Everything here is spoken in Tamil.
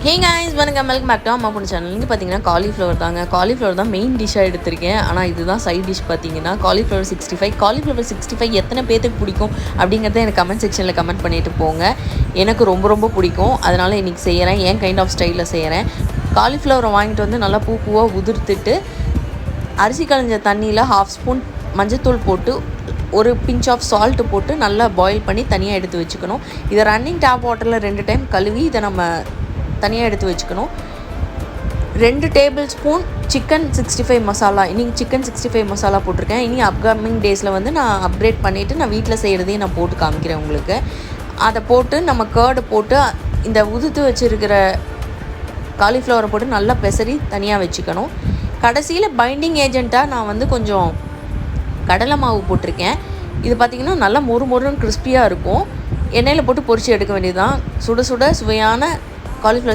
ஹே गाइस வணக்கம் வெல்கம் பேக் டு அம்மா பொண்ணு சேனல். இங்கே பார்த்தீங்கன்னா காலிஃப்ளவர் தாங்க. காலிஃப்ளவர் தான் மெயின் டிஷ்ஷாக எடுத்திருக்கேன். ஆனால் இதுதான் சைட் டிஷ் பார்த்தீங்கன்னா காலிஃப்ளவர் 65. காலிஃப்ளவர் 65 எத்தனை பேத்துக்கு பிடிக்கும் அப்படிங்கிறத எனக்கு கமெண்ட் செக்ஷனில் கமெண்ட் பண்ணிட்டு போங்க. எனக்கு ரொம்ப ரொம்ப பிடிக்கும். அதனால் இன்றைக்கி செய்கிறேன். என் கைண்ட் ஆஃப் ஸ்டைலில் செய்கிறேன். காலிஃப்ளவரை வாங்கிட்டு வந்து நல்லா பூவாக உதிர்த்துட்டு அரிசி களைஞ்ச தண்ணியில் 1/2 ஸ்பூன் மஞ்சத்தூள் போட்டு ஒரு பிஞ்ச் ஆஃப் சால்ட்டு போட்டு நல்லா பாயில் பண்ணி தனியாக எடுத்து வச்சுக்கணும். இதை ரன்னிங் டேப் வாட்டரில் 2 டைம் கழுவி இதை நம்ம தனியாக எடுத்து வச்சுக்கணும். 2 டேபிள் ஸ்பூன் சிக்கன் 65 மசாலா. இன்றைக்கி சிக்கன் 65 மசாலா போட்டிருக்கேன். இனி அப்கமிங் டேஸில் வந்து நான் அப்கிரேட் பண்ணிவிட்டு நான் வீட்டில் செய்கிறதையும் நான் போட்டு காமிக்கிறேன் உங்களுக்கு. அதை போட்டு நம்ம கேர்டு போட்டு இந்த உதுத்து வச்சுருக்கிற காலிஃப்ளவரை போட்டு நல்லா பெசரி தனியாக வச்சுக்கணும். கடைசியில் பைண்டிங் ஏஜெண்ட்டாக நான் வந்து கொஞ்சம் கடலை மாவு போட்டிருக்கேன். இது பார்த்திங்கன்னா நல்லா மொறுன்னு கிறிஸ்பியாக இருக்கும். எண்ணெயில் போட்டு பொரித்து எடுக்க வேண்டியது தான். சுட சுட சுவையான காலிஃப்ளவர்